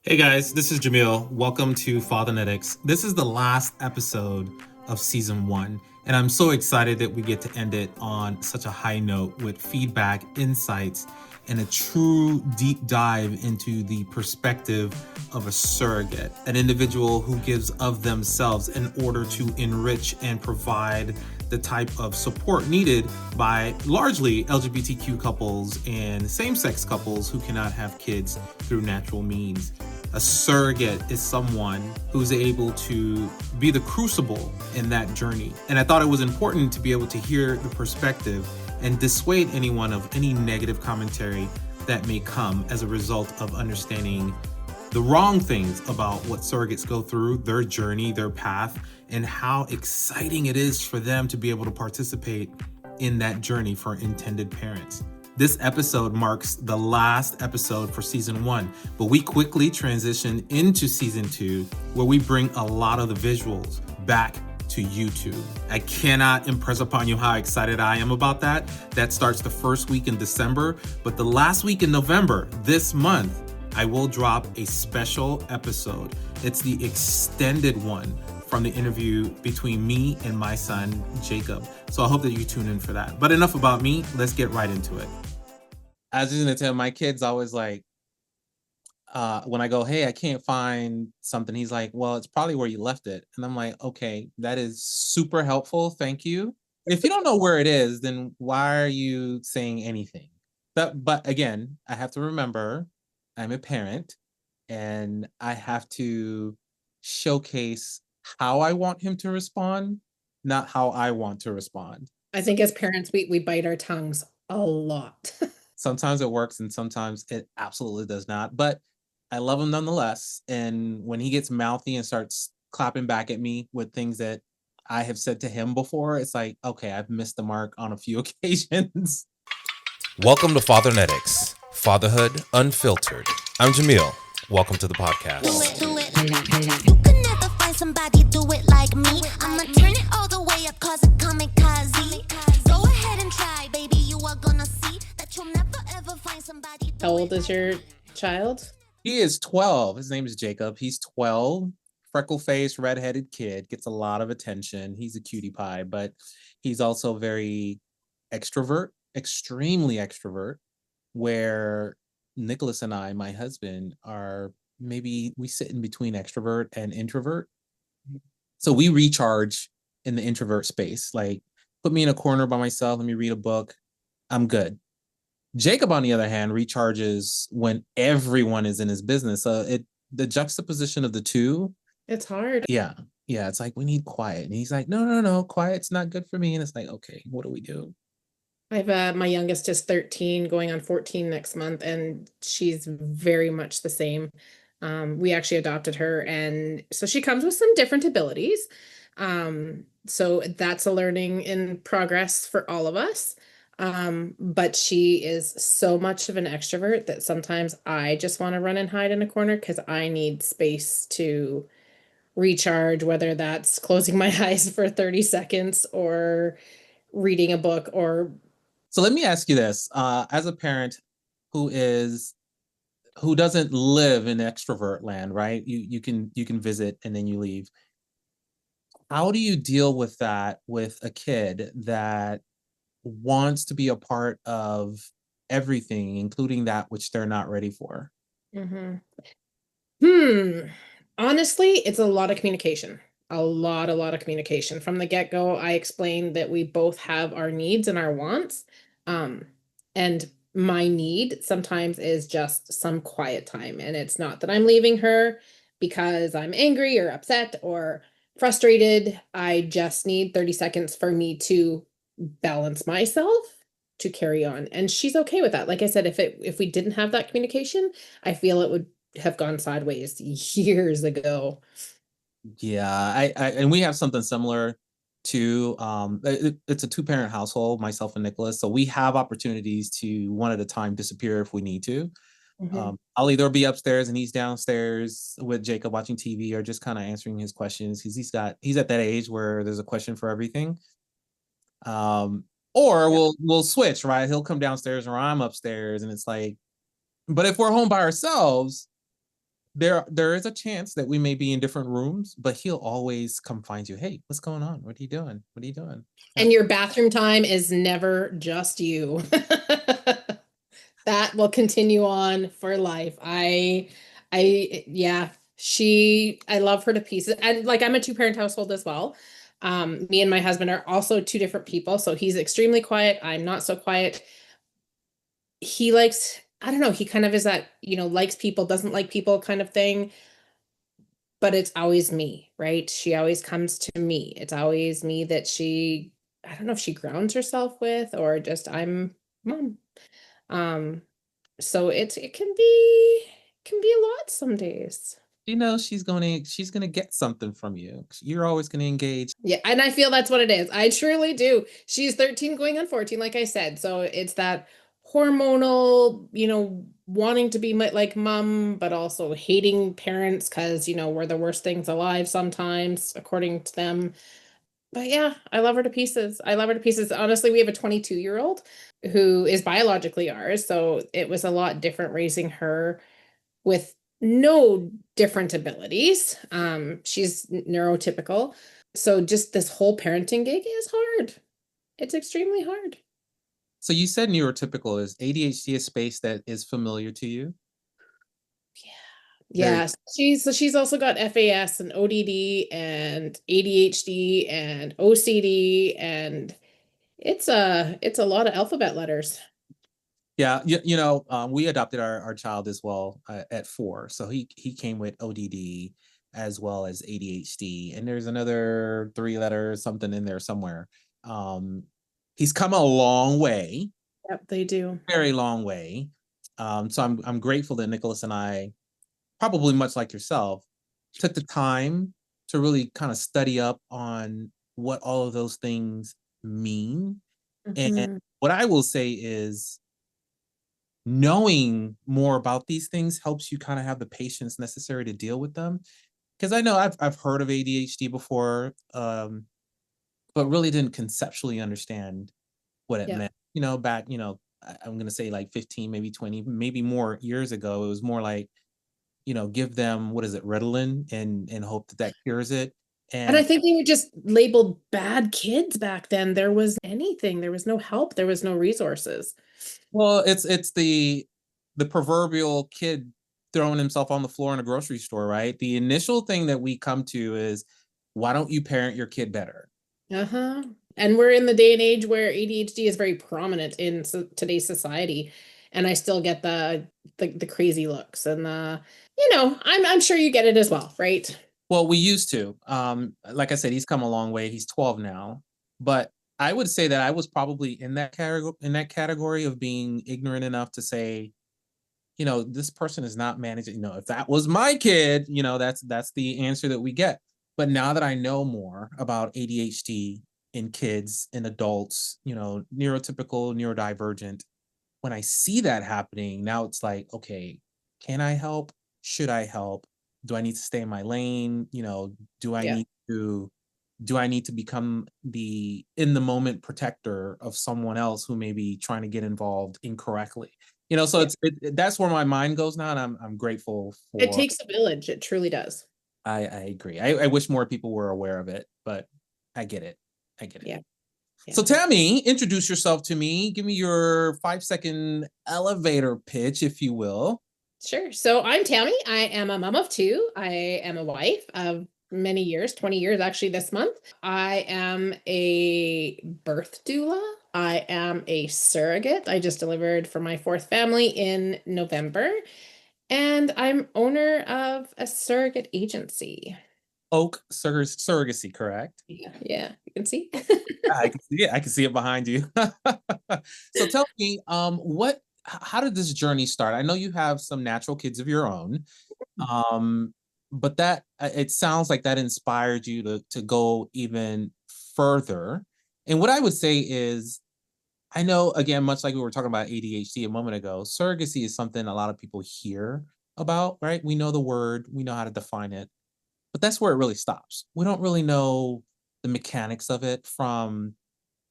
Hey guys, this is Jamil. Welcome to Fathernetics. This is the last episode of season one, and I'm so excited that we get to end it on such a high note with feedback, insights, and a true deep dive into the perspective of a surrogate, an individual who gives of themselves in order to enrich and provide the type of support needed by largely LGBTQ couples and same sex couples who cannot have kids through natural means. A surrogate is someone who's able to be the crucible in that journey. And I thought it was important to be able to hear the perspective and dissuade anyone of any negative commentary that may come as a result of understanding the wrong things about what surrogates go through, their journey, their path, and how exciting it is for them to be able to participate in that journey for intended parents. This episode marks the last episode for season one, but we quickly transition into season two, where we bring a lot of the visuals back to YouTube. I cannot impress upon you how excited I am about that. That starts the first week in December, but the last week in November, this month, I will drop a special episode. It's the extended one from the interview between me and my son, Jacob. So I hope that you tune in for that. But enough about me, let's get right into it. As you can tell, my kid's always like, when I go, hey, I can't find something, he's like, well, it's probably where you left it. And I'm like, okay, that is super helpful. Thank you. If you don't know where it is, then why are you saying anything? But again, I have to remember I'm a parent and I have to showcase how I want him to respond, not how I want to respond. I think as parents, we bite our tongues a lot. Sometimes it works and sometimes it absolutely does not. But I love him nonetheless. And when he gets mouthy and starts clapping back at me with things that I have said to him before, it's like, okay, I've missed the mark on a few occasions. Welcome to Fathernetics, Fatherhood Unfiltered. I'm Jamil. Welcome to the podcast. Do it. You can never find somebody do it like me. I'ma turn it all the way up, cause it kamikaze. Go ahead and try, baby. You are gonna see that you'll never ever find somebody. How old is your child? He is 12. His name is Jacob. He's 12. Freckle-faced, redheaded kid. Gets a lot of attention. He's a cutie pie, but he's also very extrovert, extremely extrovert, where Nicholas and I, my husband, are maybe we sit in between extrovert and introvert. So we recharge in the introvert space. Like, put me in a corner by myself, let me read a book. I'm good. Jacob, on the other hand, recharges when everyone is in his business. So the juxtaposition of the two, It's hard. yeah. Yeah, it's like we need quiet. And he's like, no, quiet's not good for me. And it's like, okay, what do we do? I've my youngest is 13, going on 14 next month, and she's very much the same. We actually adopted her, and so she comes with some different abilities. So that's a learning in progress for all of us. But she is so much of an extrovert that sometimes I just want to run and hide in a corner because I need space to recharge, whether that's closing my eyes for 30 seconds or reading a book or So let me ask you this: as a parent who doesn't live in extrovert land, right? You can visit and then you leave. How do you deal with that with a kid that wants to be a part of everything, including that which they're not ready for? Mhm. Hmm. Honestly, it's a lot of communication. A lot of communication. From the get-go, I explained that we both have our needs and our wants. Um, and my need sometimes is just some quiet time. And it's not that I'm leaving her because I'm angry or upset or frustrated. I just need 30 seconds for me to balance myself to carry on. And she's okay with that. Like I said, if we didn't have that communication, I feel it would have gone sideways years ago. Yeah, I and we have something similar to it's a two-parent household, myself and Nicholas. So we have opportunities to one at a time disappear if we need to. Mhm. I'll either be upstairs and he's downstairs with Jacob watching TV or just kind of answering his questions because he's at that age where there's a question for everything. Or Yep. we'll switch, right? He'll come downstairs or I'm upstairs, and it's like, but if we're home by ourselves, there is a chance that we may be in different rooms, but he'll always come find you. Hey, what's going on? What are you doing? What are you doing? And your bathroom time is never just you. That will continue on for life. Yeah, I love her to pieces. And like, I'm a two-parent household as well. Me and my husband are also two different people. So he's extremely quiet. I'm not so quiet. He likes, I don't know, he kind of is that, likes people, doesn't like people kind of thing. But it's always me, right? She always comes to me. It's always me that I don't know if she grounds herself with, or just I'm mom. Um, so it can be a lot some days. You know she's gonna get something from you. You're always gonna engage. Yeah, and I feel that's what it is. I truly do. She's 13 going on 14, like I said. So it's that hormonal, wanting to be like mom, but also hating parents because, we're the worst things alive sometimes, according to them. But yeah, I love her to pieces. I love her to pieces. Honestly, we have a 22-year-old who is biologically ours. So it was a lot different raising her with no different abilities. She's neurotypical. So just this whole parenting gig is hard. It's extremely hard. So you said neurotypical. Is ADHD a space that is familiar to you? Yeah. She's also got FAS and ODD and ADHD and OCD, and it's a lot of alphabet letters. Yeah, we adopted our child as well at 4, so he came with ODD as well as ADHD, and there's another 3 letters something in there somewhere. He's come a long way. Yep, they do. Very long way. So I'm grateful that Nicholas and I, probably much like yourself, took the time to really kind of study up on what all of those things mean. And Mhm. what I will say is, knowing more about these things helps you kind of have the patience necessary to deal with them. Because I know I've heard of ADHD before, but really didn't conceptually understand what it Yeah. meant. Back, I'm gonna say like 15, maybe 20, maybe more years ago. It was more like, give them, what is it, Ritalin, and hope that cures it. And I And think they were just labeled bad kids back then. There was anything, there was no help, there was no resources. well, it's the proverbial kid throwing himself on the floor in a grocery store, right? The initial thing that we come to is, why don't you parent your kid better? Uh-huh. And we're in the day and age where ADHD is very prominent in today's society. And I still get the crazy looks and I'm sure you get it as well, right? Well, we used to. Like I said, he's come a long way. He's 12 now. But I would say that I was probably in that category of being ignorant enough to say, this person is not managing. If that was my kid, that's the answer that we get. But now that I know more about ADHD in kids and adults, neurotypical, neurodivergent, when I see that happening, now it's like, okay, can I help? Should I help? Do I need to stay in my lane? Do I Yeah. need to become the in the moment protector of someone else who may be trying to get involved incorrectly? So Yeah. that's where my mind goes now, and I'm grateful It for. takes a village. It truly does. I agree. I wish more people were aware of it, but I get it. I get it. Yeah. Yeah. So Tammy, introduce yourself to me. Give me your 5-second elevator pitch, if you will. Sure. So I'm Tammy. I am a mom of 2. I am a wife of many years, 20 years actually this month. I am a birth doula. I am a surrogate. I just delivered for my 4th family in November. And I'm owner of a surrogate agency. Oak Surrogacy, correct? Yeah, you can see. I can see it. I can see it behind you. So tell me, how did this journey start? I know you have some natural kids of your own, but that it sounds like that inspired you to go even further. And what I would say is, I know, again, much like we were talking about ADHD a moment ago, surrogacy is something a lot of people hear about, right? We know the word, we know how to define it, but that's where it really stops. We don't really know the mechanics of it from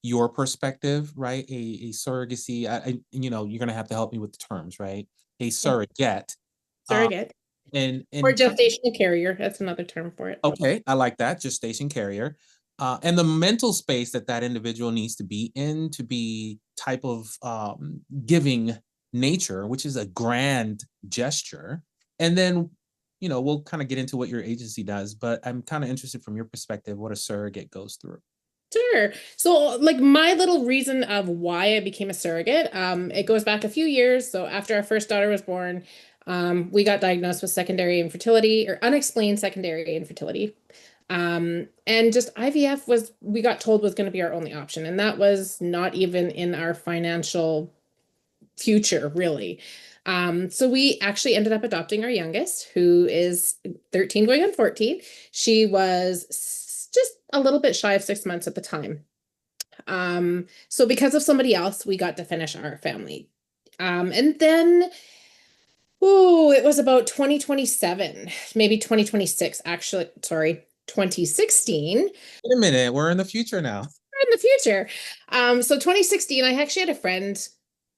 your perspective, right? A surrogacy, you're gonna have to help me with the terms, right? A Yeah. surrogate. Um, Surrogate. Or and gestational carrier, that's another term for it. okay, I like that, gestation carrier. And the mental space that that individual needs to be in to be type of giving nature, which is a grand gesture. And then, we'll kind of get into what your agency does, but I'm kind of interested from your perspective what a surrogate goes through. Sure. So, like, my little reason of why I became a surrogate, it goes back a few years. So after our first daughter was born, we got diagnosed with secondary infertility or unexplained secondary infertility. And just IVF we got told was going to be our only option. And that was not even in our financial future, really. So we actually ended up adopting our youngest, who is 13 going on 14. She was just a little bit shy of 6 months at the time. So because of somebody else, we got to finish our family. And then, oh, it was about 2027, maybe 2026, actually, sorry, 2016. Wait a minute, we're in the future now. In the future. So 2016, I actually had a friend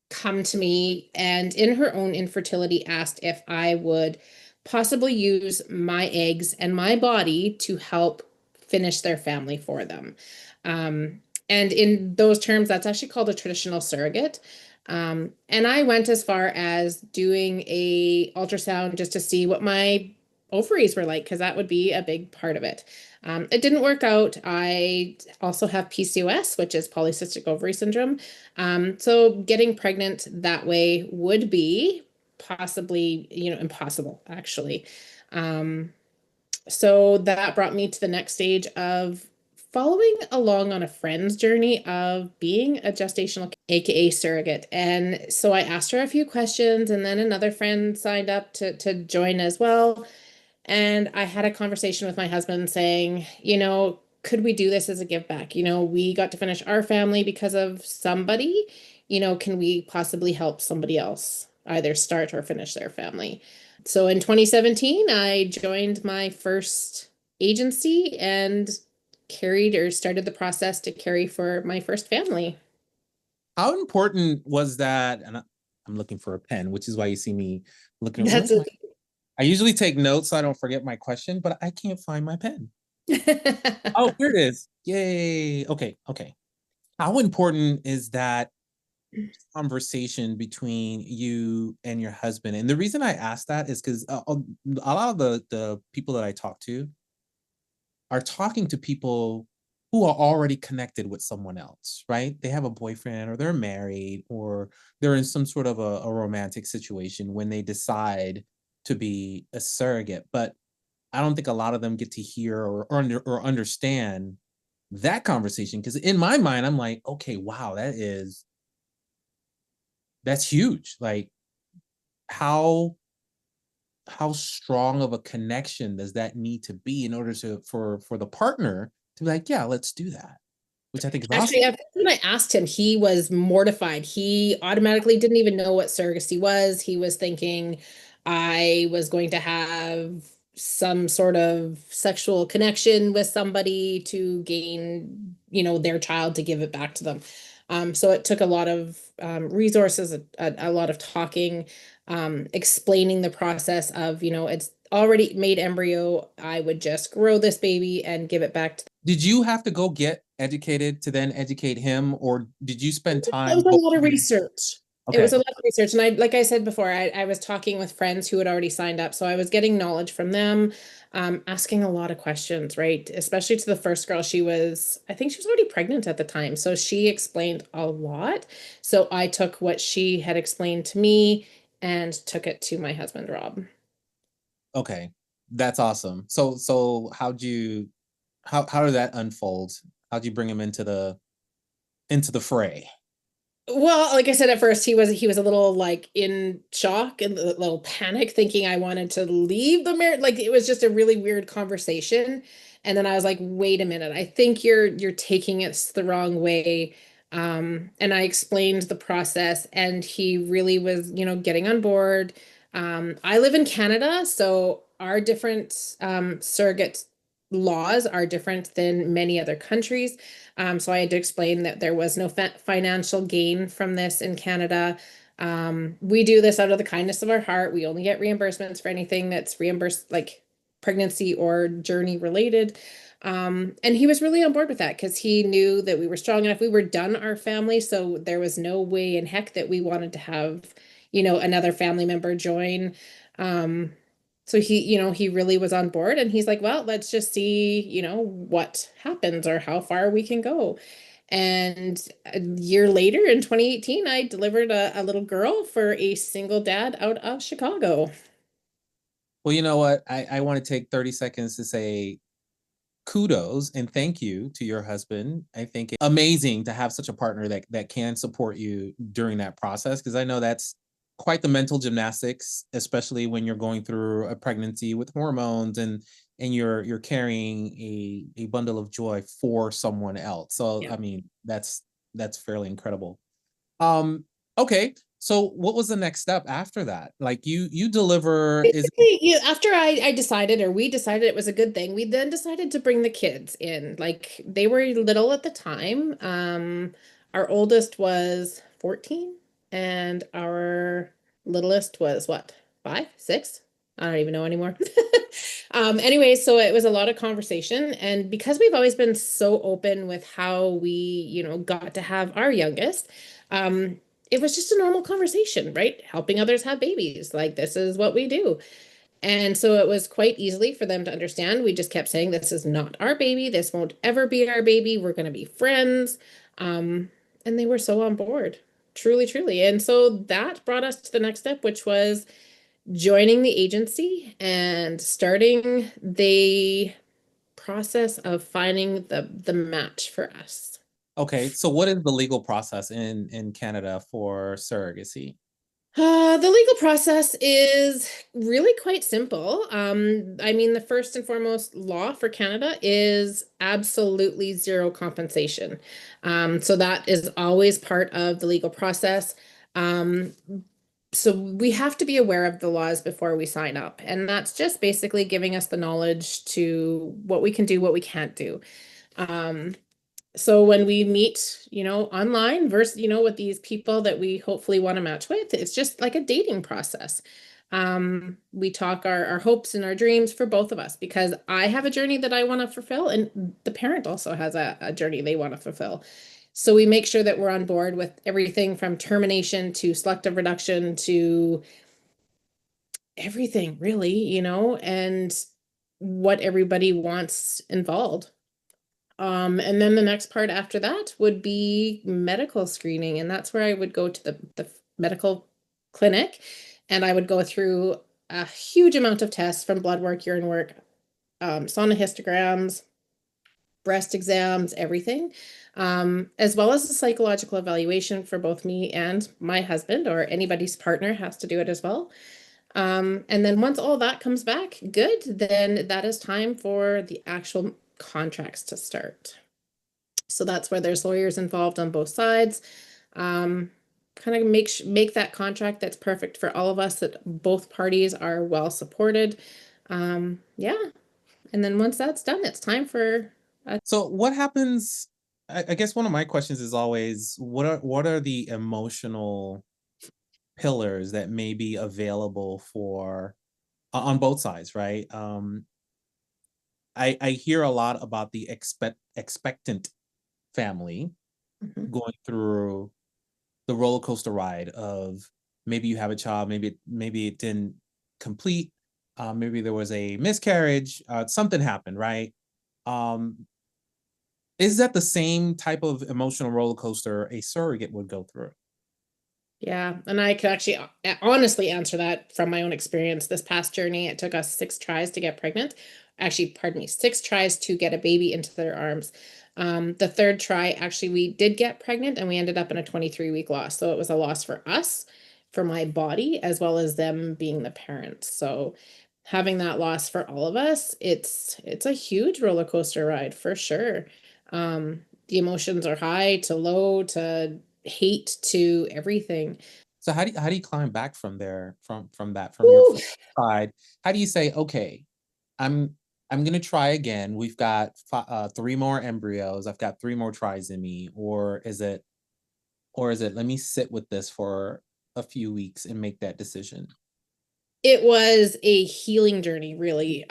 come to me and in her own infertility asked if I would possibly use my eggs and my body to help finish their family for them. And in those terms, that's actually called a traditional surrogate. And I went as far as doing a ultrasound just to see what my ovaries were like, because that would be a big part of it. It didn't work out. I also have PCOS, which is polycystic ovary syndrome. So getting pregnant that way would be possibly, impossible, actually. So that brought me to the next stage of following along on a friend's journey of being a gestational, aka surrogate. And so I asked her a few questions, and then another friend signed up to join as well. And I had a conversation with my husband saying, could we do this as a give back? We got to finish our family because of somebody. Can we possibly help somebody else either start or finish their family? So in 2017, I joined my first agency and started the process to carry for my first family. How important was that? And I'm looking for a pen, which is why you see me looking. That's I usually take notes so I don't forget my question, but I can't find my pen. Oh, here it is. Yay. Okay. How important is that conversation between you and your husband? And the reason I ask that is because a lot of the people that I talk to are talking to people who are already connected with someone else, right? They have a boyfriend or they're married or they're in some sort of a romantic situation when they decide to be a surrogate. But I don't think a lot of them get to hear or understand that conversation. Because in my mind, I'm like, okay, wow, that's huge. Like how strong of a connection does that need to be in order for the partner to be like, yeah, let's do that, which I think is Actually, awesome. when I asked him, he was mortified. He automatically didn't even know what surrogacy was. He was thinking I was going to have some sort of sexual connection with somebody to gain, their child to give it back to them. So it took a lot of resources, a lot of talking, explaining the process of, it's already made embryo. I would just grow this baby and give it back to. Did you have to go get educated to then educate him, or did you spend It time? was a lot of research. It Okay. was a lot of research. And like I said before, I was talking with friends who had already signed up. So I was getting knowledge from them, asking a lot of questions, right? Especially to the first girl. I think she was already pregnant at the time. So she explained a lot. So I took what she had explained to me and took it to my husband, Rob. Okay. That's awesome. So how did that unfold? How'd you bring him into the fray? Well, like I said, at first he was a little like in shock and a little panic, thinking I wanted to leave the marriage. Like it was just a really weird conversation. And then I was like, wait a minute, I think you're taking it the wrong way. And I explained the process and he really was, getting on board. I live in Canada, so our different surrogate laws are different than many other countries. So I had to explain that there was no financial gain from this in Canada. We do this out of the kindness of our heart. We only get reimbursements for anything that's reimbursed, like pregnancy or journey related. And he was really on board with that because he knew that we were strong enough. We were done our family, so there was no way in heck that we wanted to have, another family member join. So he really was on board, and he's like, well, let's just see, what happens or how far we can go. And a year later in 2018, I delivered a little girl for a single dad out of Chicago. Well, you know what? I want to take 30 seconds to say kudos and thank you to your husband. I think it's amazing to have such a partner that can support you during that process, because I know that's quite the mental gymnastics, especially when you're going through a pregnancy with hormones and you're carrying a bundle of joy for someone else. So Yeah. I mean, that's fairly incredible. Um, okay. So what was the next step after that? Like you deliver is Basically, after I decided, or we decided it was a good thing, we then decided to bring the kids in. Like they were little at the time. Our oldest was 14 and our littlest was what, 5, 6? I don't even know anymore. Anyway, so it was a lot of conversation. And because we've always been so open with how we, got to have our youngest, um, it was just a normal conversation, right? Helping others have babies. Like, this is what we do. And so it was quite easily for them to understand. We just kept saying, this is not our baby. This won't ever be our baby. We're going to be friends. And they were so on board, truly, truly. And so that brought us to the next step, which was joining the agency and starting the process of finding the match for us. okay. So what is the legal process in Canada for surrogacy? The legal process is really quite simple. I mean, the first and foremost law for Canada is absolutely zero compensation. So that is always part of the legal process. Um, so we have to be aware of the laws before we sign up, and that's just basically giving us the knowledge to what we can do, what we can't do. Um, so when we meet, online versus, with these people that we hopefully want to match with, it's just like a dating process. We talk our hopes and our dreams for both of us because I have a journey that I want to fulfill, and the parent also has a journey they want to fulfill. So we make sure that we're on board with everything from termination to selective reduction to everything, really, and what everybody wants involved. And then the next part after that would be medical screening, and that's where I would go to the medical clinic, and I would go through a huge amount of tests from blood work, urine work, sonohistograms, breast exams, everything, as well as a psychological evaluation for both me and my husband, or anybody's partner has to do it as well. And then once all that comes back good, then that is time for the actual contracts to start. So that's where there's lawyers involved on both sides. Kind of make that contract that's perfect for all of us, that both parties are well supported. Yeah. And then once that's done, it's time for So what happens? I guess one of my questions is always what are the emotional pillars that may be available for on both sides, right? I hear a lot about the expectant family Mhm. going through the roller coaster ride of maybe you have a child, maybe it didn't complete, maybe there was a miscarriage, something happened, right? Um, is that the same type of emotional roller coaster a surrogate would go through? Yeah, and I could actually honestly answer that from my own experience. This past journey, it took us 6 tries to get pregnant. Actually, pardon me, 6 tries to get a baby into their arms. The third try, actually, we did get pregnant and we ended up in a 23-week loss. So it was a loss for us, for my body, as well as them being the parents. So having that loss for all of us, it's a huge roller coaster ride for sure. The emotions are high to low to hate to everything. So how do you climb back from there from your Ooh, first side? How do you say, okay, I'm I'm gonna try again. We've got 3 more embryos. I've got 3 more tries in me, or is it let me sit with this for a few weeks and make that decision? It was a healing journey, really.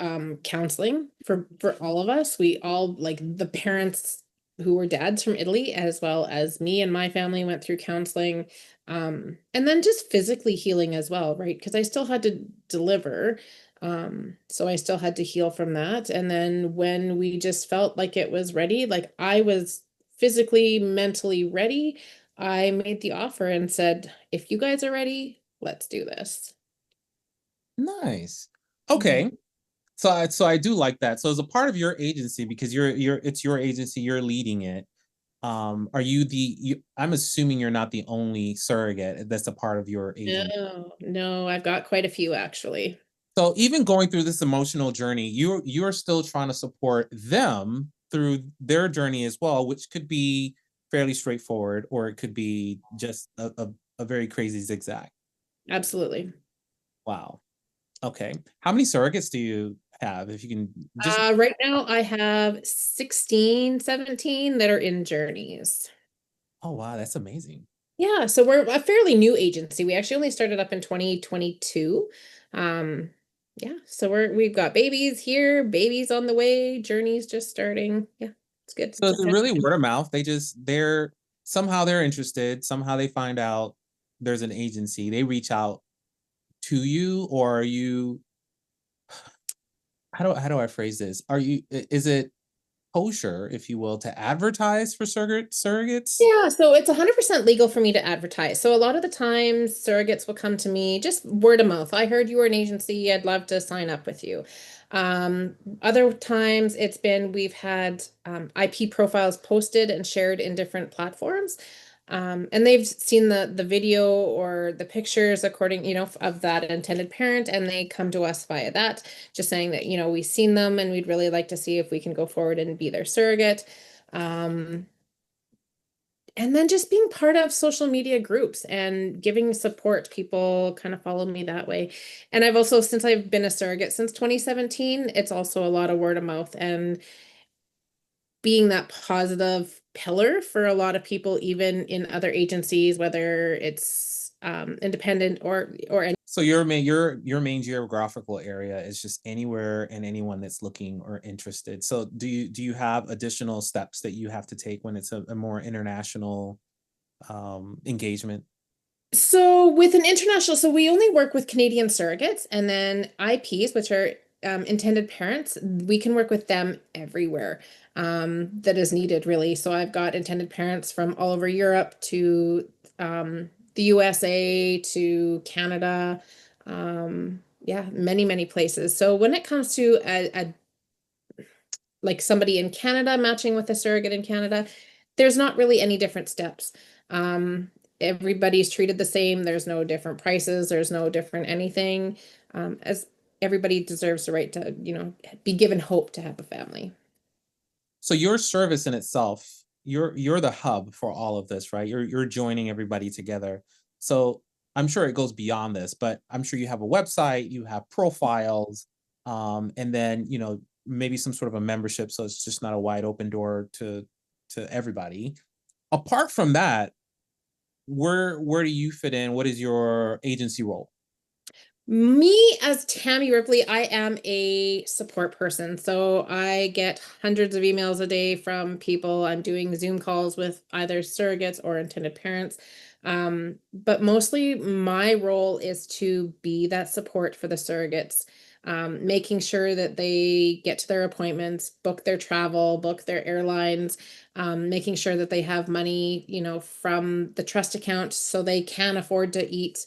Counseling for all of us. We all, like, the parents who were dads from Italy, as well as me and my family, went through counseling. And then just physically healing as well, right? Because I still had to deliver. So I still had to heal from that. And then when we just felt like it was ready, like I was physically, mentally ready, I made the offer and said, if you guys are ready, let's do this. Nice. Mhm. Okay. So I do like that. So as a part of your agency, because it's your agency, you're leading it. Are you I'm assuming you're not the only surrogate that's a part of your agency. No, no, I've got quite a few actually. So even going through this emotional journey, you're still trying to support them through their journey as well, which could be fairly straightforward, or it could be just a very crazy zigzag. Absolutely. Wow. Okay. How many surrogates do you have? If you can just Right now I have 16, 17 that are in journeys. Oh wow, that's amazing. Yeah, so we're a fairly new agency. We actually only started up in 2022. Um, yeah, so we've got babies here, babies on the way, journeys just starting. Yeah, it's good. So It's a is it really word of mouth? They're somehow they're interested, somehow they find out there's an agency, they reach out to you, or are you how do I phrase this? Is it kosher, if you will, to advertise for surrogates? Yeah, so it's 100% legal for me to advertise. So a lot of the times surrogates will come to me just word of mouth. I heard you were an agency. I'd love to sign up with you. Other times it's been we've had IP profiles posted and shared in different platforms. And they've seen the video or the pictures according, of that intended parent, and they come to us via that, just saying that, we've seen them and we'd really like to see if we can go forward and be their surrogate. Um, and then just being part of social media groups and giving support, people kind of follow me that way. And I've also, since I've been a surrogate since 2017, it's also a lot of word of mouth and being that positive pillar for a lot of people, even in other agencies, whether it's independent or any. So your main geographical area is just anywhere and anyone that's looking or interested. So do you have additional steps that you have to take when it's a more international engagement? So with an international, so we only work with Canadian surrogates, and then IPs, which are intended parents, we can work with them everywhere that is needed, really. So I've got intended parents from all over Europe to the USA to Canada, yeah, many, many places. So when it comes to a like somebody in Canada matching with a surrogate in Canada, there's not really any different steps. Everybody's treated the same. There's no different prices. There's no different anything. As everybody deserves the right to, be given hope to have a family. So your service in itself, you're the hub for all of this, right? You're joining everybody together. So I'm sure it goes beyond this, but I'm sure you have a website, you have profiles, and then maybe some sort of a membership, so it's just not a wide open door to everybody. Apart from that, where do you fit in? What is your agency role? Me as Tammy Ripley, I am a support person. So I get hundreds of emails a day from people. I'm doing Zoom calls with either surrogates or intended parents. But mostly my role is to be that support for the surrogates, making sure that they get to their appointments, book their travel, book their airlines, making sure that they have money, from the trust account so they can afford to eat,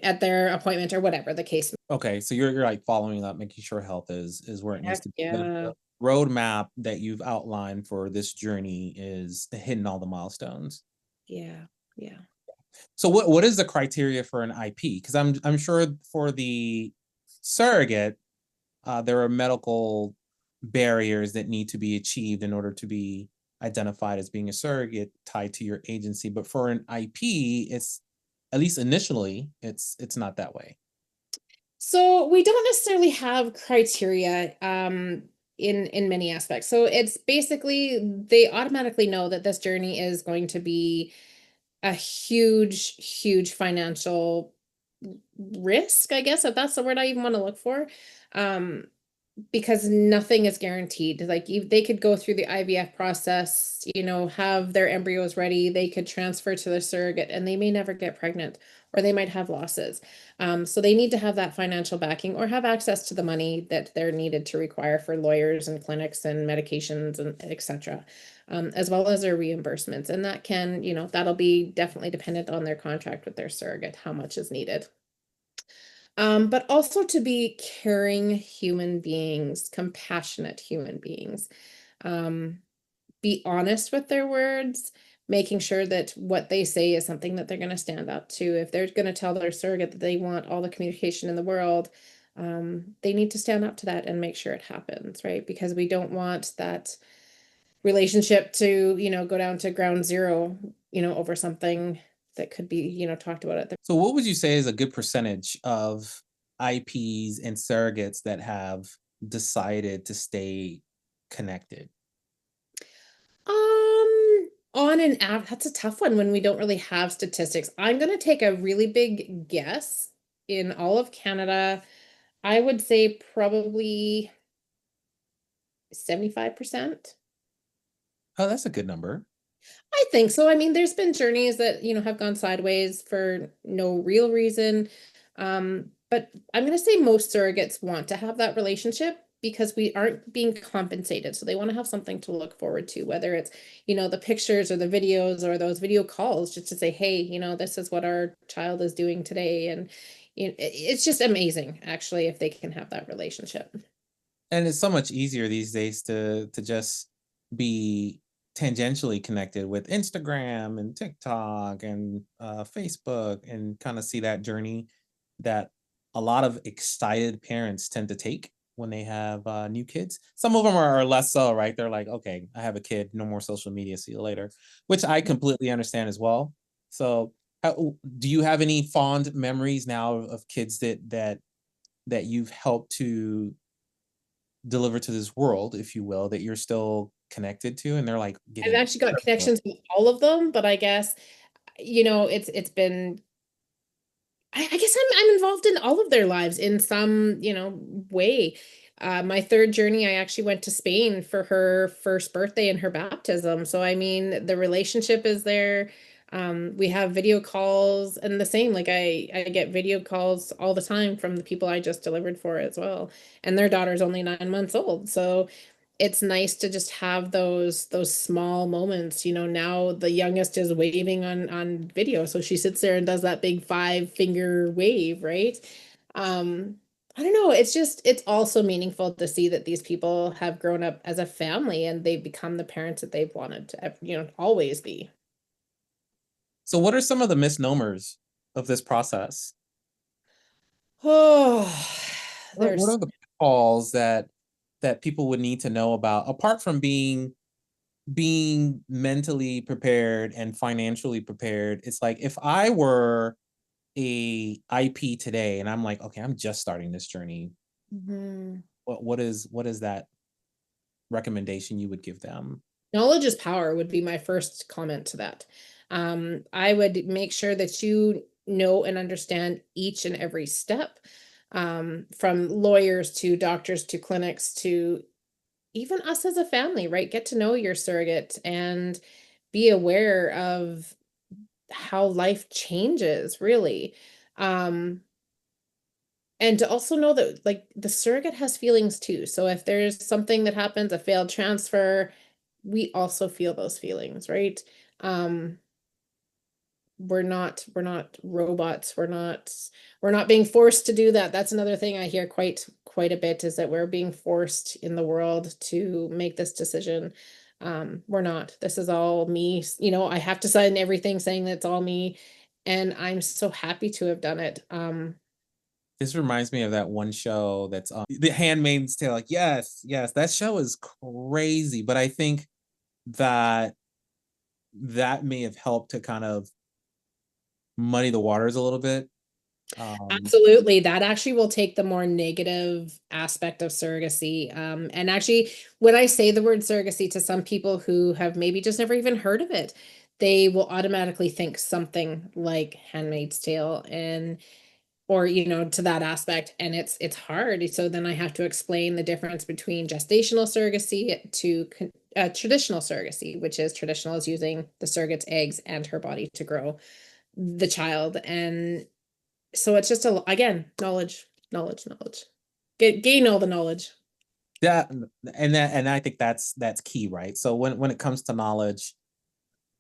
at their appointment or whatever the case. Okay, so you're like following up, making sure health is where it needs Heck to be. yeah. The roadmap that you've outlined for this journey is hitting all the milestones. Yeah. Yeah. So what is the criteria for an IP? Because I'm sure for the surrogate, there are medical barriers that need to be achieved in order to be identified as being a surrogate tied to your agency. But for an IP, it's at least initially, it's not that way. So we don't necessarily have criteria in many aspects. So it's basically they automatically know that this journey is going to be a huge financial risk, I guess, if that's the word I even want to look for. Um, because nothing is guaranteed. Like they could go through the IVF process, have their embryos ready, they could transfer to the surrogate and they may never get pregnant or they might have losses. So they need to have that financial backing or have access to the money that they're needed to require for lawyers and clinics and medications and etc. As well as their reimbursements. And that can, that'll be definitely dependent on their contract with their surrogate, how much is needed. But also to be caring human beings, compassionate human beings. Be honest with their words, making sure that what they say is something that they're going to stand up to. If they're going to tell their surrogate that they want all the communication in the world, they need to stand up to that and make sure it happens, right? Because we don't want that relationship to, go down to ground zero, over something that could be, talked about at the. So what would you say is a good percentage of IPs and surrogates that have decided to stay connected? On an app, that's a tough one when we don't really have statistics. I'm going to take a really big guess. In all of Canada, I would say probably 75%. Oh, that's a good number. I think so. I mean, there's been journeys that, have gone sideways for no real reason. But I'm going to say most surrogates want to have that relationship because we aren't being compensated. So they want to have something to look forward to, whether it's, the pictures or the videos or those video calls, just to say, hey, this is what our child is doing today. And it's just amazing, actually, if they can have that relationship. And it's so much easier these days to just be tangentially connected with Instagram and TikTok and Facebook and kind of see that journey that a lot of excited parents tend to take when they have new kids. Some of them are less so, right? They're like, okay, I have a kid, no more social media, see you later, which I completely understand as well. So do you have any fond memories now of kids that you've helped to deliver to this world, if you will, that you're still connected to, and they're like I've actually got connections with all of them, but I guess, it's been, I guess I'm involved in all of their lives in some, way. My third journey, I actually went to Spain for her first birthday and her baptism. So I mean, the relationship is there. We have video calls and the same, like I get video calls all the time from the people I just delivered for as well. And their daughter's only 9 months old. So it's nice to just have those small moments. Now the youngest is waving on video, so she sits there and does that big 5-finger wave, right? I don't know, it's also meaningful to see that these people have grown up as a family and they've become the parents that they've wanted to, always be. So what are some of the misnomers of this process? Oh, What there's are the pitfalls that people would need to know about, apart from being mentally prepared and financially prepared? It's like, if I were a IP today and I'm like, okay, I'm just starting this journey, Mhm. what is that recommendation you would give them? Knowledge is power would be my first comment to that. I would make sure that you know and understand each and every step, from lawyers to doctors to clinics to even us as a family, right? Get to know your surrogate and be aware of how life changes, really. Um, and to also know that, like, the surrogate has feelings too. So if there's something that happens, a failed transfer, we also feel those feelings, right? Um, we're not robots. We're not being forced to do that. That's another thing I hear quite a bit, is that we're being forced in the world to make this decision. We're not. This is all me. I have to sign everything saying that it's all me, and I'm so happy to have done it. This reminds me of that one show that's on The Handmaid's Tale. Like, yes, yes, that show is crazy, but I think that that may have helped to kind of muddy the waters a little bit. Absolutely. That actually will take the more negative aspect of surrogacy. And actually, when I say the word surrogacy to some people who have maybe just never even heard of it, they will automatically think something like Handmaid's Tale or to that aspect, and it's hard. So then I have to explain the difference between gestational surrogacy to traditional surrogacy, which is traditional is using the surrogate's eggs and her body to grow the child. And so it's just again, knowledge. Gain all the knowledge. Yeah, and I think that's key, right? So when it comes to knowledge,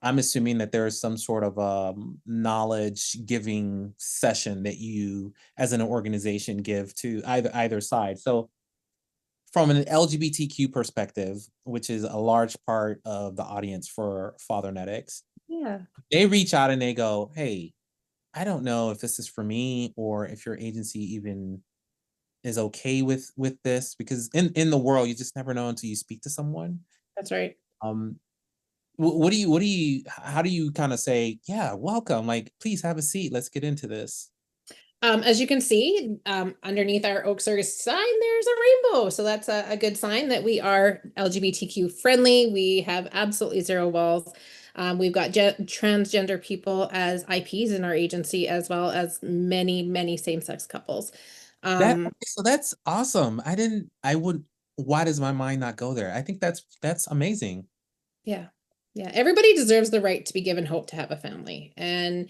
I'm assuming that there is some sort of knowledge giving session that you as an organization give to either side. So from an LGBTQ perspective, which is a large part of the audience for Fathernetics, Yeah. they reach out and they go, "Hey, I don't know if this is for me or if your agency even is okay with this," because in the world you just never know until you speak to someone. That's right. Um, what do you how do you kind of say, yeah, welcome, like please have a seat, let's get into this? As you can see, underneath our Oak Surrogacy sign, there's a rainbow. So that's a good sign that we are LGBTQ friendly. We have absolutely zero walls. We've got transgender people as IPs in our agency, as well as many, many same-sex couples. So that's awesome. I would Why does my mind not go there? I think that's amazing. Yeah. Yeah. Everybody deserves the right to be given hope to have a family. And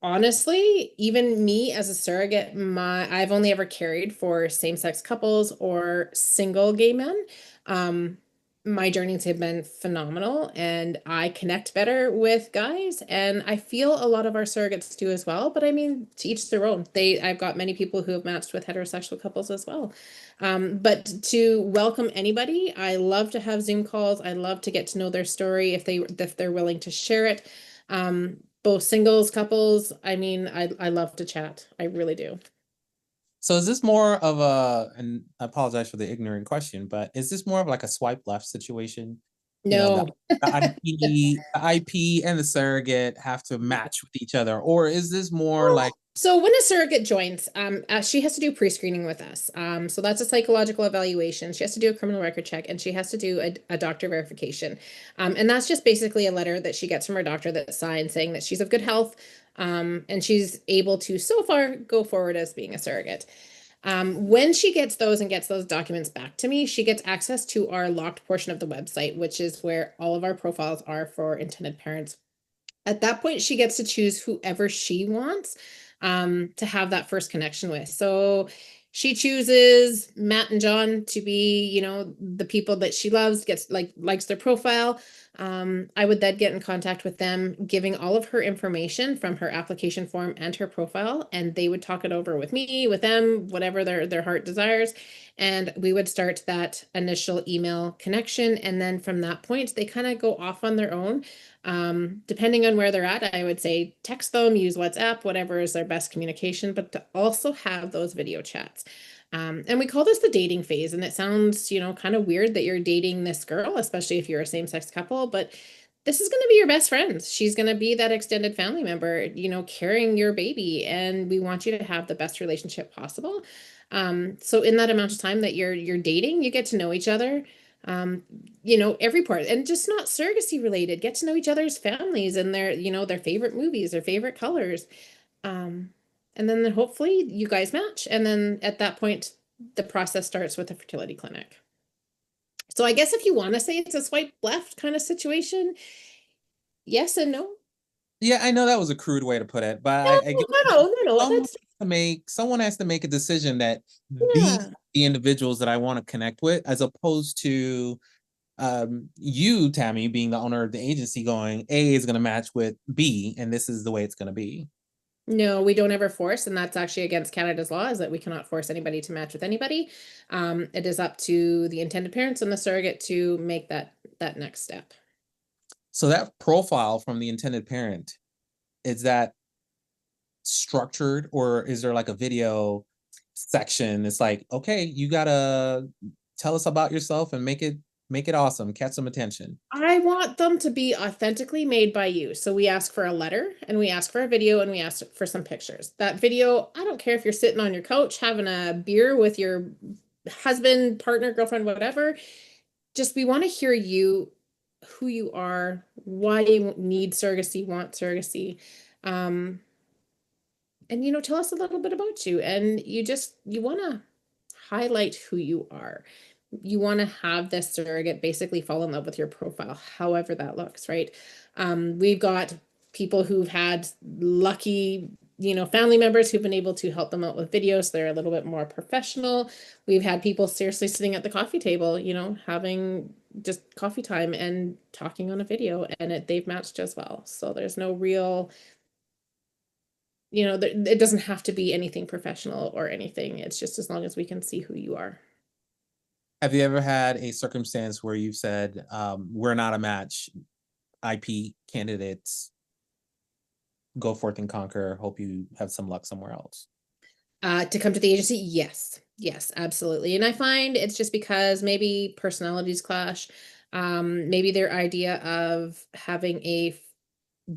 honestly, even me as a surrogate, I've only ever cared for same-sex couples or single gay men. Um, my journeys have been phenomenal, and I connect better with guys, and I feel a lot of our surrogates do as well. But I mean, to each their own. I've got many people who have matched with heterosexual couples as well. But to welcome anybody, I love to have Zoom calls. I love to get to know their story if they're willing to share it. Both singles, couples. I mean, I love to chat. I really do. So is this more of and I apologize for the ignorant question, but is this more of like a swipe left situation? You know, No. the IP and the surrogate have to match with each other, or is this more like So when a surrogate joins, she has to do pre-screening with us. So that's a psychological evaluation. She has to do a criminal record check, and she has to do a doctor verification. And that's just basically a letter that she gets from her doctor that signs saying that she's of good health, and she's able to so far go forward as being a surrogate. When she gets those and gets those documents back to me, she gets access to our locked portion of the website, which is where all of our profiles are for intended parents. At that point, she gets to choose whoever she wants to have that first connection with. So she chooses Matt and John to be, the people that she loves, likes their profile. I would then get in contact with them, giving all of her information from her application form and her profile, and they would talk it over with me, with them, whatever their heart desires. And we would start that initial email connection. And then from that point, they kind of go off on their own. Depending on where they're at, I would say text them, use WhatsApp, whatever is their best communication, but to also have those video chats. And we call this the dating phase. And it sounds, kind of weird that you're dating this girl, especially if you're a same-sex couple, but this is going to be your best friend. She's going to be that extended family member, carrying your baby. And we want you to have the best relationship possible. So in that amount of time that you're dating, you get to know each other. Every part, and just not surrogacy related, get to know each other's families and their favorite movies, their favorite colors. And then hopefully you guys match. And then at that point, the process starts with a fertility clinic. So I guess if you want to say it's a swipe left kind of situation, yes and no. Yeah, I know that was a crude way to put it, but I get No. someone has to make a decision that these Yeah. the individuals that I want to connect with, as opposed to you, Tammy, being the owner of the agency, going A is going to match with B, and this is the way it's going to be. No, we don't ever force, and that's actually against Canada's law, is that we cannot force anybody to match with anybody. It is up to the intended parents and the surrogate to make that next step. So that profile from the intended parent, is that structured, or is there like a video section? It's like, okay, you gotta tell us about yourself and make it awesome, catch some attention. I want them to be authentically made by you. So we ask for a letter, and we ask for a video, and we ask for some pictures. That video, I don't care if you're sitting on your couch having a beer with your husband, partner, girlfriend, whatever. Just we want to hear you who you are, why you need surrogacy, want surrogacy. And tell us a little bit about you. And you want to highlight who you are. You want to have this surrogate basically fall in love with your profile, however that looks, right? We've got people who've had lucky, family members who've been able to help them out with videos. They're a little bit more professional. We've had people seriously sitting at the coffee table, having just coffee time and talking on a video, and they've matched as well. So there's no real, it doesn't have to be anything professional or anything. It's just as long as we can see who you are. Have you ever had a circumstance where you've said, we're not a match, IP candidates, go forth and conquer, hope you have some luck somewhere else? To come to the agency? Yes, absolutely. And I find it's just because maybe personalities clash. Maybe their idea of having a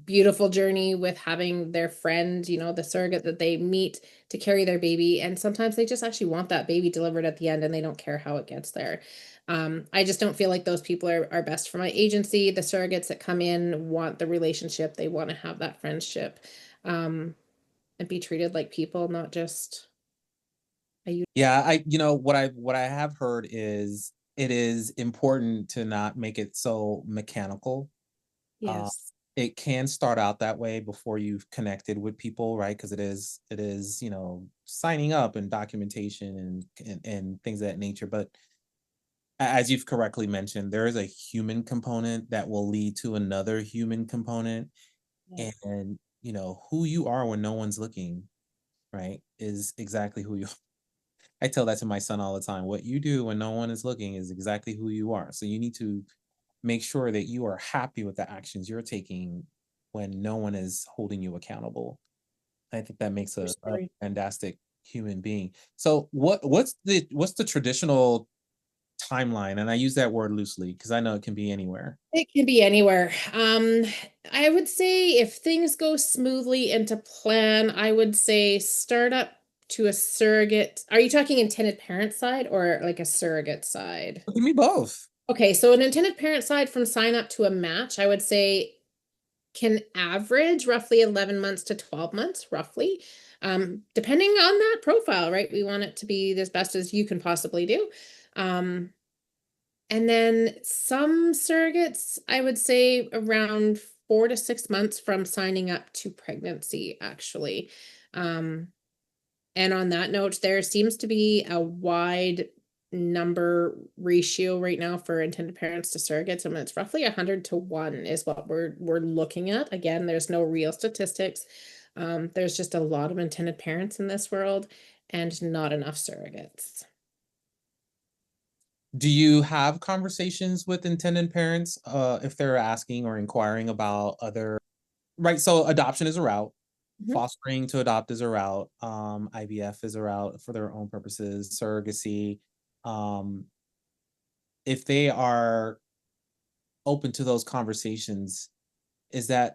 beautiful journey with having their friend, the surrogate that they meet to carry their baby. And sometimes they just actually want that baby delivered at the end and they don't care how it gets there. I just don't feel like those people are best for my agency. The surrogates that come in want the relationship. They want to have that friendship, and be treated like people, not just Yeah, what I have heard is it is important to not make it so mechanical. yes. It can start out that way before you've connected with people, right? Because it is, signing up and documentation and things of that nature. But as you've correctly mentioned, there is a human component that will lead to another human component. Yes. And who you are when no one's looking, right, is exactly who you are. I tell that to my son all the time. What you do when no one is looking is exactly who you are. So you need to make sure that you are happy with the actions you're taking when no one is holding you accountable. I think that makes a Sorry. fantastic human being. So what's the traditional timeline? And I use that word loosely because I know it can be anywhere. It can be anywhere. I would say if things go smoothly into plan, I would say start up to a surrogate. Are you talking intended parent side or like a surrogate side? Give me both. Okay, so an intended parent side from sign up to a match, I would say can average roughly 11 months to 12 months, roughly. Depending on that profile, right? We want it to be as best as you can possibly do. And then some surrogates, I would say around 4 to 6 months from signing up to pregnancy, actually. And on that note, there seems to be a wide number ratio right now for intended parents to surrogates. I mean, it's roughly 100 to 1 is what we're looking at. Again, there's no real statistics. There's just a lot of intended parents in this world and not enough surrogates. Do you have conversations with intended parents if they're asking or inquiring about other, right? So adoption is a route. Fostering to adopt is a route. IVF is a route for their own purposes. Surrogacy. If they are open to those conversations, is that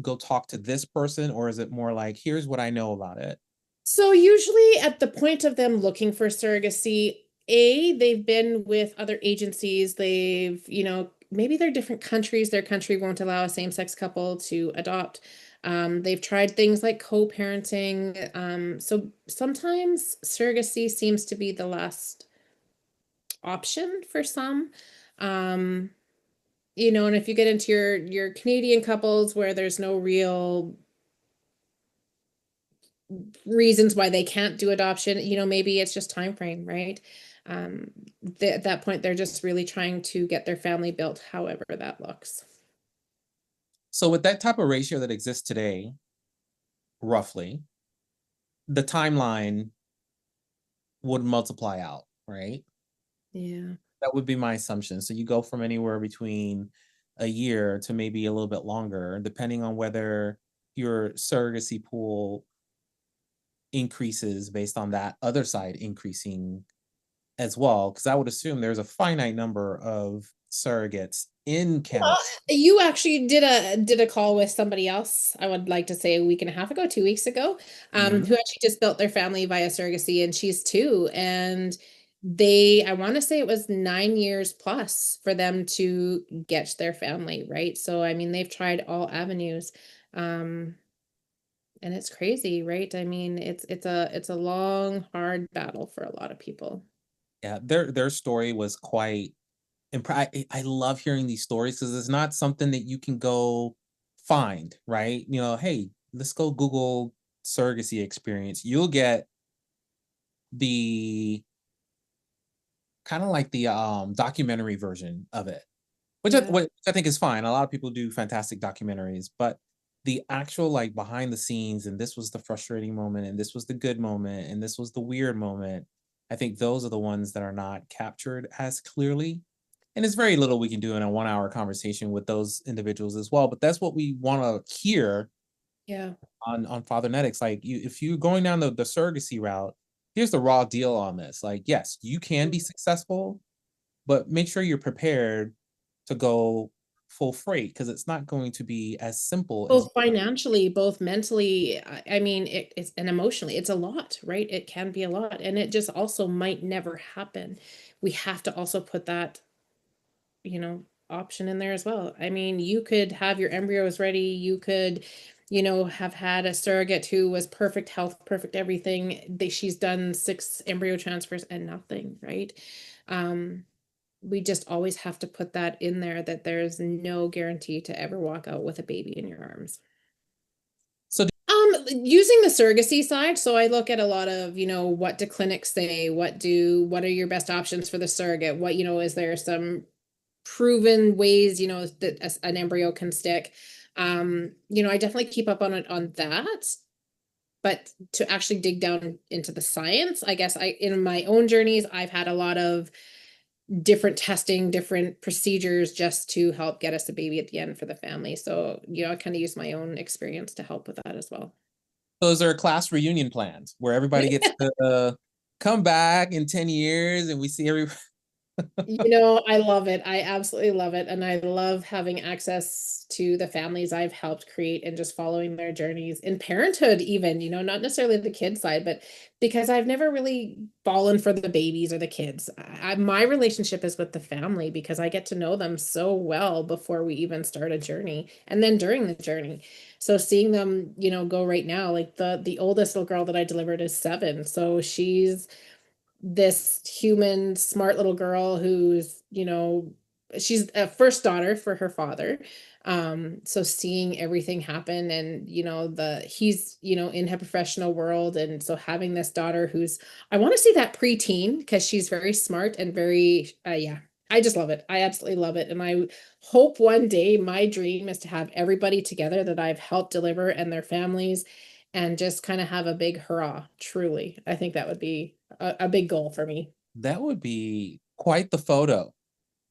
go talk to this person, or is it more like, here's what I know about it? So usually at the point of them looking for surrogacy, they've been with other agencies. They've, maybe they're different countries. Their country won't allow a same-sex couple to adopt. They've tried things like co-parenting. So sometimes surrogacy seems to be the last option for some. And if you get into your Canadian couples where there's no real reasons why they can't do adoption, maybe it's just time frame, right? At that point, they're just really trying to get their family built, however that looks. So with that type of ratio that exists today, roughly, the timeline would multiply out, right? Yeah. That would be my assumption. So you go from anywhere between a year to maybe a little bit longer, depending on whether your surrogacy pool increases based on that other side increasing as well. Because I would assume there's a finite number of surrogates in Canada. You actually did a call with somebody else, I would like to say a week and a half ago, 2 weeks ago, who actually just built their family via surrogacy, and she's 2. And I want to say it was 9 years plus for them to get their family, right? So, I mean, they've tried all avenues. Um, and it's crazy, right? I mean, it's a long, hard battle for a lot of people. Yeah, their story was quite I love hearing these stories because it's not something that you can go find, right? Hey, let's go Google surrogacy experience. You'll get the kind of like the documentary version of it, Yeah. which I think is fine. A lot of people do fantastic documentaries, but the actual like behind the scenes, and this was the frustrating moment, and this was the good moment, and this was the weird moment. I think those are the ones that are not captured as clearly. And there's very little we can do in a 1 hour conversation with those individuals as well. But that's what we want to hear Yeah. on Fathernetics. Like if you're going down the surrogacy route, here's the raw deal on this. Like, yes, you can be successful, but make sure you're prepared to go full freight because it's not going to be as simple as Both financially, both mentally, I mean, it's and emotionally, it's a lot, right? It can be a lot, and it just also might never happen. We have to also put that, option in there as well. I mean, you could have your embryos ready, you could, have had a surrogate who was perfect health, perfect everything. She's done 6 embryo transfers and nothing, right? Um, we just always have to put that in there that there's no guarantee to ever walk out with a baby in your arms. so. Using the surrogacy side, so I look at a lot of, what do clinics say? What are your best options for the surrogate? What, is there some proven ways, that an embryo can stick? I definitely keep up on it on that. But to actually dig down into the science, I guess in my own journeys, I've had a lot of different testing, different procedures just to help get us a baby at the end for the family. So, I kind of use my own experience to help with that as well. Those are class reunion plans where everybody gets to come back in 10 years and we see every. I love it. I absolutely love it. And I love having access to the families I've helped create and just following their journeys in parenthood, even, not necessarily the kid side, but because I've never really fallen for the babies or the kids. My relationship is with the family because I get to know them so well before we even start a journey and then during the journey. So seeing them, go right now, like the oldest little girl that I delivered is 7. So she's this human smart little girl who's she's a first daughter for her father, so seeing everything happen and he's in her professional world, and so having this daughter who's, I want to see that preteen because she's very smart and very yeah, I just love it. I absolutely love it, and I hope one day, my dream is to have everybody together that I've helped deliver and their families, and just kind of have a big hurrah. Truly, I think that would be a big goal for me. That would be quite the photo.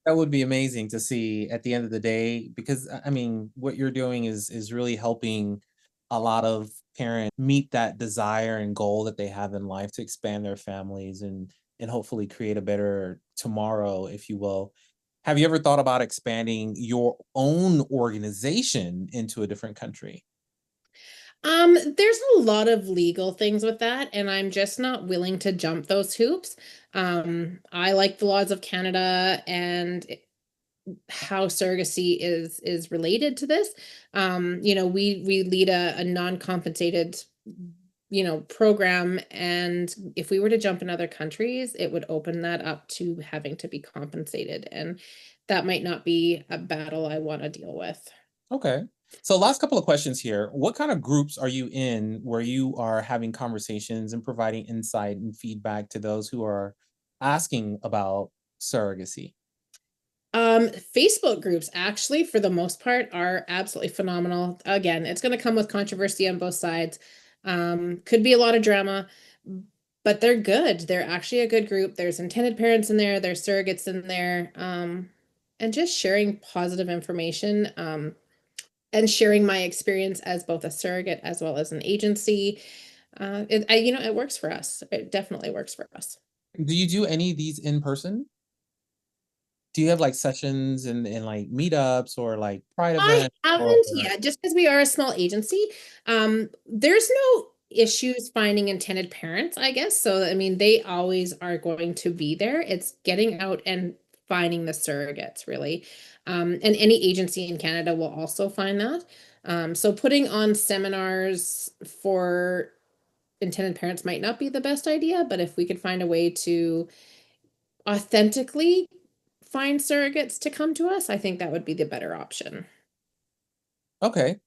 That would be amazing to see at the end of the day, because I mean, what you're doing is really helping a lot of parents meet that desire and goal that they have in life to expand their families and hopefully create a better tomorrow, if you will. Have you ever thought about expanding your own organization into a different country? There's a lot of legal things with that, and I'm just not willing to jump those hoops. I like the laws of Canada and how surrogacy is related to this. We lead a non-compensated, program, and if we were to jump in other countries, it would open that up to having to be compensated, and that might not be a battle I want to deal with. Okay. So last couple of questions here. What kind of groups are you in where you are having conversations and providing insight and feedback to those who are asking about surrogacy? Facebook groups actually, for the most part, are absolutely phenomenal. Again, it's going to come with controversy on both sides. Could be a lot of drama, but they're good. They're actually a good group. There's intended parents in there, there's surrogates in there, and just sharing positive information, and sharing my experience as both a surrogate as well as an agency. It works for us. It definitely works for us. Do you do any of these in person? Do you have like sessions and like meetups or like pride I events or haven't yet, just because we are a small agency. There's no issues finding intended parents, I guess. So, I mean, they always are going to be there. It's getting out and finding the surrogates, really. And any agency in Canada will also find that. So putting on seminars for intended parents might not be the best idea, but if we could find a way to authentically find surrogates to come to us, I think that would be the better option. Okay.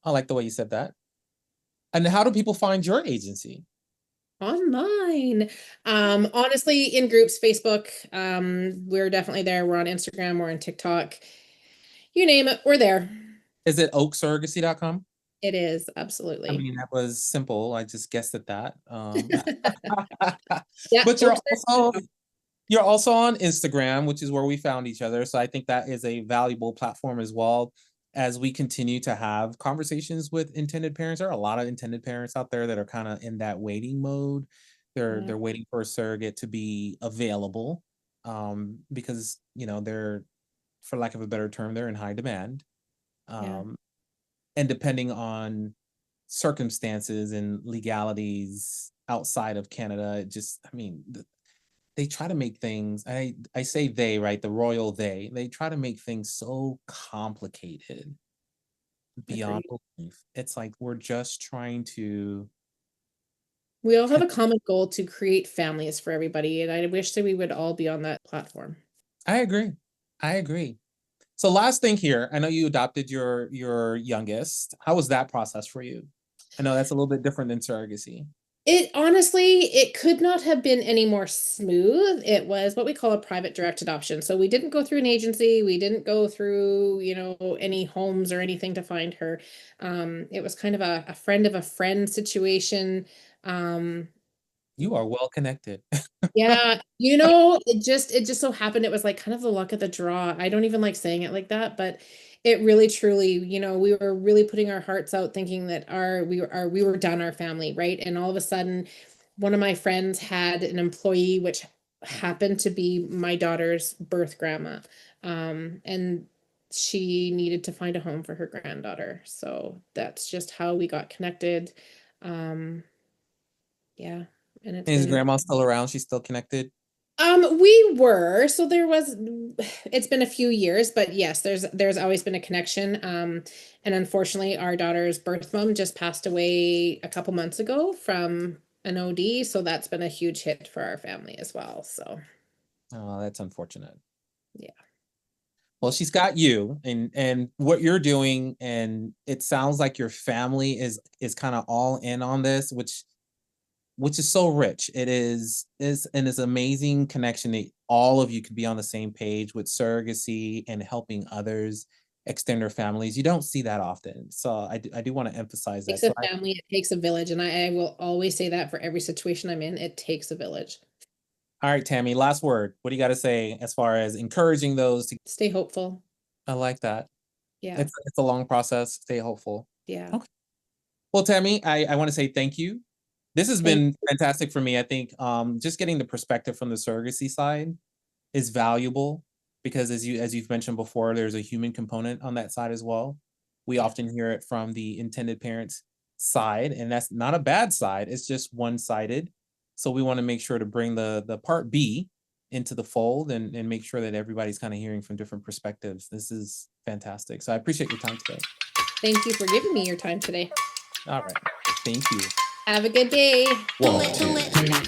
I like the way you said that. And how do people find your agency? Online. Honestly, in groups, Facebook, we're definitely there. We're on Instagram, we're on TikTok. You name it, we're there. Is it oaksurrogacy.com? It is, I absolutely. mean, that was simple. I just guessed at that. Yeah, But you're also on Instagram, which is where we found each other. So I think that is a valuable platform as well as we continue to have conversations with intended parents. There are a lot of intended parents out there that are kind of in that waiting mode. They're waiting for a surrogate to be available because they're, for lack of a better term, they're in high demand. And depending on circumstances and legalities outside of Canada, they try to make things, I say they, right? The royal they try to make things so complicated beyond belief. It's like we're just trying to. We all have a common goal to create families for everybody, and I wish that we would all be on that platform. I agree. So last thing here, I know you adopted your youngest. How was that process for you? I know that's a little bit different than surrogacy. It honestly, it could not have been any more smooth. It was what we call a private direct adoption. So we didn't go through an agency. We didn't go through, any homes or anything to find her. It was kind of a friend of a friend situation. You are well connected. Yeah, it just so happened it was like kind of the luck of the draw. I don't even like saying it like that, but it really truly, we were really putting our hearts out thinking that we were done our family, right? And all of a sudden one of my friends had an employee which happened to be my daughter's birth grandma. And she needed to find a home for her granddaughter. So that's just how we got connected. Yeah. And Is grandma still around? She's still connected? We were, so it's been a few years, but yes, there's always been a connection. And unfortunately our daughter's birth mom just passed away a couple months ago from an OD, so that's been a huge hit for our family as well. So Oh, that's unfortunate. Yeah. Well, she's got you and what you're doing, and it sounds like your family is kind of all in on this, which is so rich. It is an amazing connection that all of you could be on the same page with surrogacy and helping others extend their families. You don't see that often. So I do want to emphasize that. It takes a family, it takes a village, and I will always say that for every situation I'm in, it takes a village. All right, Tammy, last word. What do you got to say as far as encouraging those to stay hopeful? I like that. Yeah. It's a long process. Stay hopeful. Yeah. Okay. Well, Tammy, I want to say thank you. This has been fantastic for me. I think just getting the perspective from the surrogacy side is valuable because as you've mentioned before, there's a human component on that side as well. We often hear it from the intended parents side, and that's not a bad side. It's just one-sided. So we want to make sure to bring the part B into the fold and make sure that everybody's kind of hearing from different perspectives. This is fantastic. So I appreciate your time today. Thank you for giving me your time today. All right. Thank you. Have a good day. One, two, three.